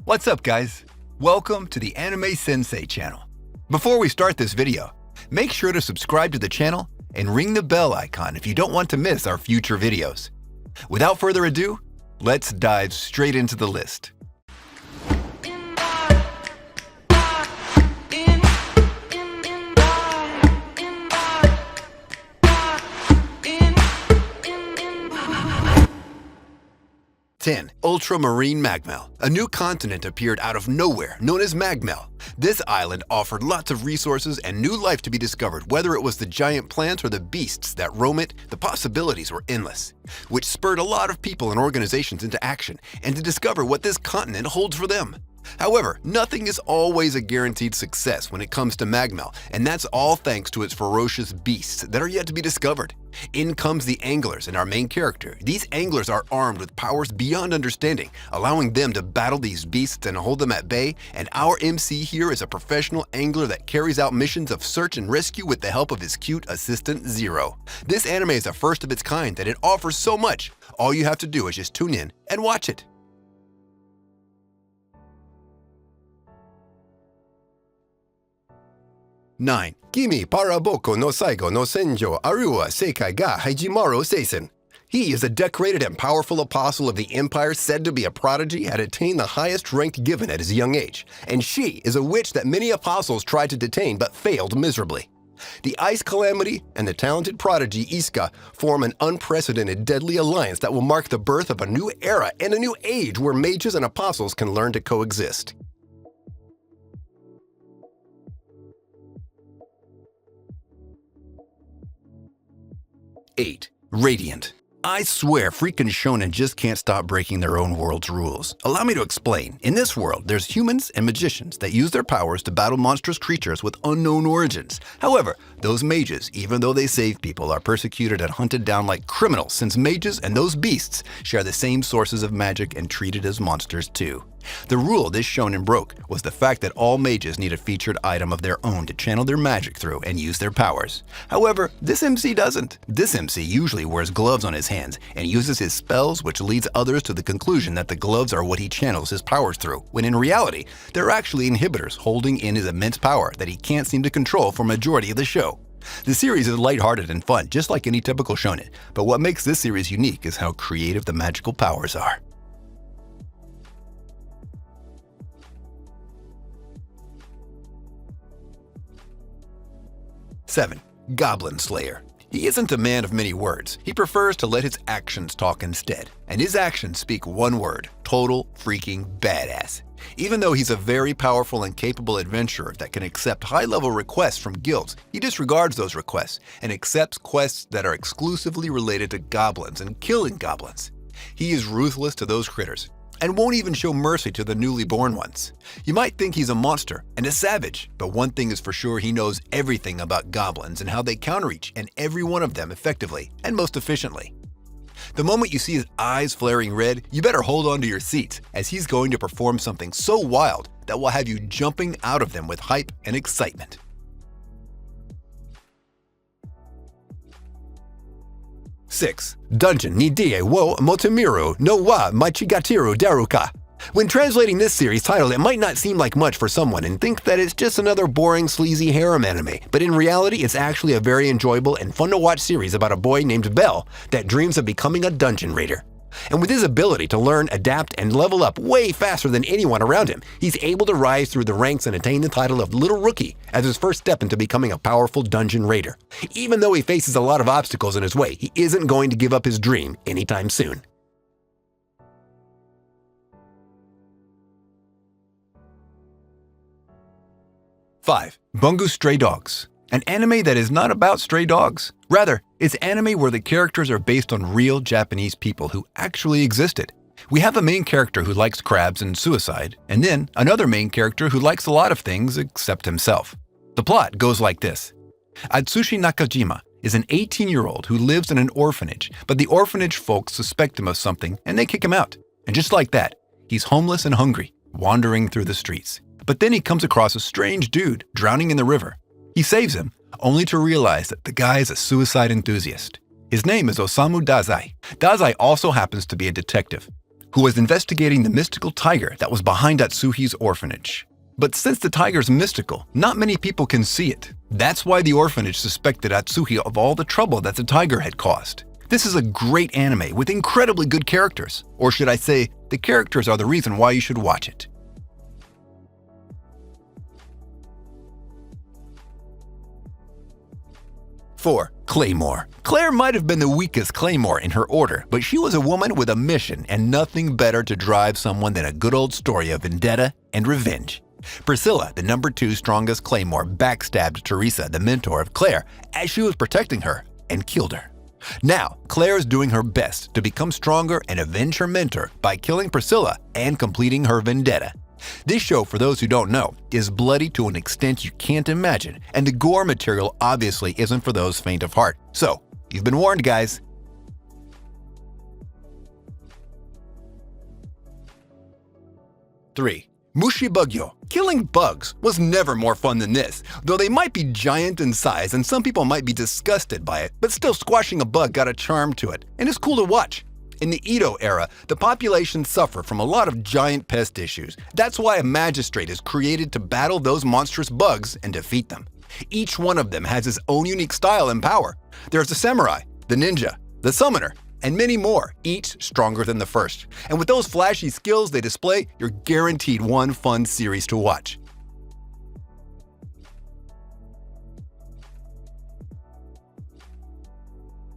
What's up, guys? Welcome to the Anime Sensei channel. Before we start this video, make sure to subscribe to the channel and ring the bell icon if you don't want to miss our future videos. Without further ado, let's dive straight into the list. Ultramarine Magmell. A new continent appeared out of nowhere, known as Magmell. This island offered lots of resources and new life to be discovered. Whether it was the giant plants or the beasts that roam it, the possibilities were endless, which spurred a lot of people and organizations into action and to discover what this continent holds for them. However, nothing is always a guaranteed success when it comes to Magmell, and that's all thanks to its ferocious beasts that are yet to be discovered. In comes the anglers and our main character. These anglers are armed with powers beyond understanding, allowing them to battle these beasts and hold them at bay, and our MC here is a professional angler that carries out missions of search and rescue with the help of his cute assistant Zero. This anime is a first of its kind and it offers so much. All you have to do is just tune in and watch it. 9. Kimi para Boku no Saigo no Senjou Arua Seikai ga Haijimaru Seisen. He is a decorated and powerful apostle of the Empire, said to be a prodigy, had attained the highest rank given at his young age. And she is a witch that many apostles tried to detain but failed miserably. The Ice Calamity and the talented prodigy Iska form an unprecedented deadly alliance that will mark the birth of a new era and a new age where mages and apostles can learn to coexist. 8. Radiant. I swear freaking shonen just can't stop breaking their own world's rules. Allow me to explain. In this world, there's humans and magicians that use their powers to battle monstrous creatures with unknown origins. However, those mages, even though they save people, are persecuted and hunted down like criminals, since mages and those beasts share the same sources of magic and treated as monsters too. The rule this shonen broke was the fact that all mages need a featured item of their own to channel their magic through and use their powers. However, this MC doesn't. This MC usually wears gloves on his hands and uses his spells, which leads others to the conclusion that the gloves are what he channels his powers through, when in reality, they're actually inhibitors holding in his immense power that he can't seem to control for majority of the show. The series is lighthearted and fun, just like any typical shonen, but what makes this series unique is how creative the magical powers are. 7. Goblin Slayer. He isn't a man of many words. He prefers to let his actions talk instead. And his actions speak one word: total freaking badass. Even though he's a very powerful and capable adventurer that can accept high-level requests from guilds, he disregards those requests and accepts quests that are exclusively related to goblins and killing goblins. He is ruthless to those critters and won't even show mercy to the newly born ones. You might think he's a monster and a savage, but one thing is for sure: he knows everything about goblins and how they counter each and every one of them effectively and most efficiently. The moment you see his eyes flaring red, you better hold on to your seats, as he's going to perform something so wild that will have you jumping out of them with hype and excitement. 6. Dungeon Ni Deai wo Motomiru no wa Machigatiru Daruka. When translating this series title, it might not seem like much for someone and think that it's just another boring, sleazy harem anime, but in reality, it's actually a very enjoyable and fun to watch series about a boy named Bell that dreams of becoming a dungeon raider. And with his ability to learn, adapt, and level up way faster than anyone around him, he's able to rise through the ranks and attain the title of Little Rookie as his first step into becoming a powerful dungeon raider. Even though he faces a lot of obstacles in his way, he isn't going to give up his dream anytime soon. 5. Bungou Stray Dogs. An anime that is not about stray dogs. Rather, it's anime where the characters are based on real Japanese people who actually existed. We have a main character who likes crabs and suicide, and then another main character who likes a lot of things except himself. The plot goes like this. Atsushi Nakajima is an 18-year-old who lives in an orphanage, but the orphanage folks suspect him of something and they kick him out. And just like that, he's homeless and hungry, wandering through the streets. But then he comes across a strange dude drowning in the river. He saves him, only to realize that the guy is a suicide enthusiast. His name is Osamu Dazai. Dazai also happens to be a detective. who was investigating the mystical tiger that was behind Atsuhi's orphanage. But since the tiger's mystical, not many people can see it. That's why the orphanage suspected Atsuhi of all the trouble that the tiger had caused. This is a great anime with incredibly good characters. Or should I say, the characters are the reason why you should watch it. 4. Claymore. Claire might have been the weakest Claymore in her order, but she was a woman with a mission and nothing better to drive someone than a good old story of vendetta and revenge. Priscilla, the number 2 strongest Claymore, backstabbed Teresa, the mentor of Claire, as she was protecting her, and killed her. Now, Claire is doing her best to become stronger and avenge her mentor by killing Priscilla and completing her vendetta. This show, for those who don't know, is bloody to an extent you can't imagine, and the gore material obviously isn't for those faint of heart. So, you've been warned, guys. 3. Mushibugyou. Killing bugs was never more fun than this, though they might be giant in size and some people might be disgusted by it, but still squashing a bug got a charm to it, and it's cool to watch. In the Edo era, the population suffered from a lot of giant pest issues. That's why a magistrate is created to battle those monstrous bugs and defeat them. Each one of them has his own unique style and power. There's the samurai, the ninja, the summoner, and many more, each stronger than the first. And with those flashy skills they display, you're guaranteed one fun series to watch.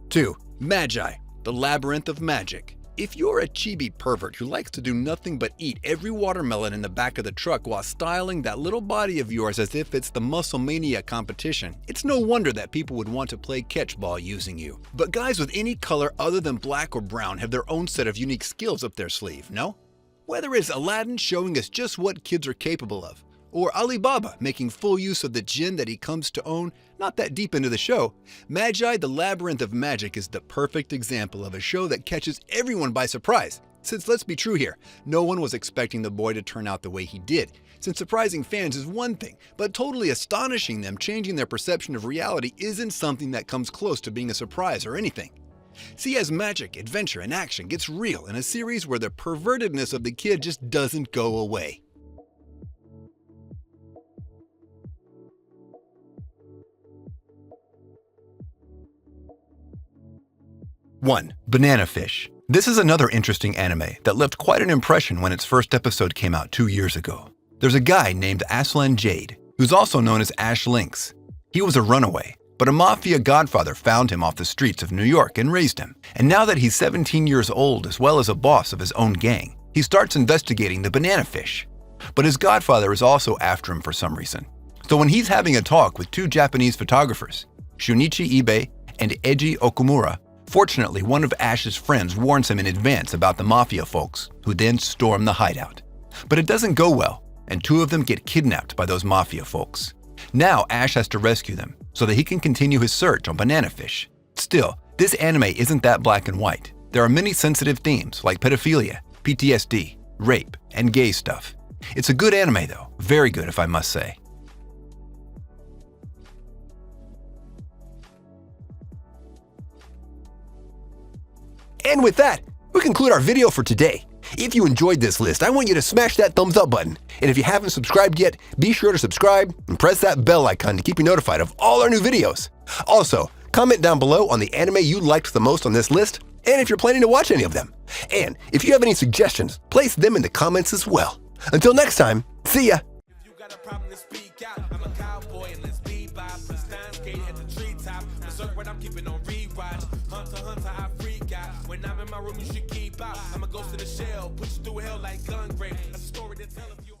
2. Magi. The Labyrinth of Magic. If you're a chibi pervert who likes to do nothing but eat every watermelon in the back of the truck while styling that little body of yours as if it's the Musclemania competition, it's no wonder that people would want to play catchball using you. But guys with any color other than black or brown have their own set of unique skills up their sleeve, no? Whether it's Aladdin showing us just what kids are capable of, or Alibaba making full use of the djinn that he comes to own not that deep into the show, Magi the Labyrinth of Magic is the perfect example of a show that catches everyone by surprise. Since let's be true here, no one was expecting the boy to turn out the way he did. Since surprising fans is one thing, but totally astonishing them, changing their perception of reality isn't something that comes close to being a surprise or anything. See as magic, adventure, and action gets real in a series where the pervertedness of the kid just doesn't go away. 1. Banana Fish. This is another interesting anime that left quite an impression when its first episode came out 2 years ago. There's a guy named Aslan Jade, who's also known as Ash Lynx. He was a runaway, but a mafia godfather found him off the streets of New York and raised him. And now that he's 17 years old as well as a boss of his own gang, he starts investigating the banana fish. But his godfather is also after him for some reason. So when he's having a talk with 2 Japanese photographers, Shunichi Ibe and Eiji Okumura, fortunately, one of Ash's friends warns him in advance about the mafia folks, who then storm the hideout. But it doesn't go well, and 2 of them get kidnapped by those mafia folks. Now Ash has to rescue them, so that he can continue his search on banana fish. Still, this anime isn't that black and white. There are many sensitive themes like pedophilia, PTSD, rape, and gay stuff. It's a good anime though, very good if I must say. And with that, we conclude our video for today. If you enjoyed this list, I want you to smash that thumbs up button. And if you haven't subscribed yet, be sure to subscribe and press that bell icon to keep you notified of all our new videos. Also, comment down below on the anime you liked the most on this list, and if you're planning to watch any of them. And if you have any suggestions, place them in the comments as well. Until next time, see ya! When I'm in my room, you should keep out. I'm a ghost in the shell, push you through hell like gun grave. That's a story to tell if you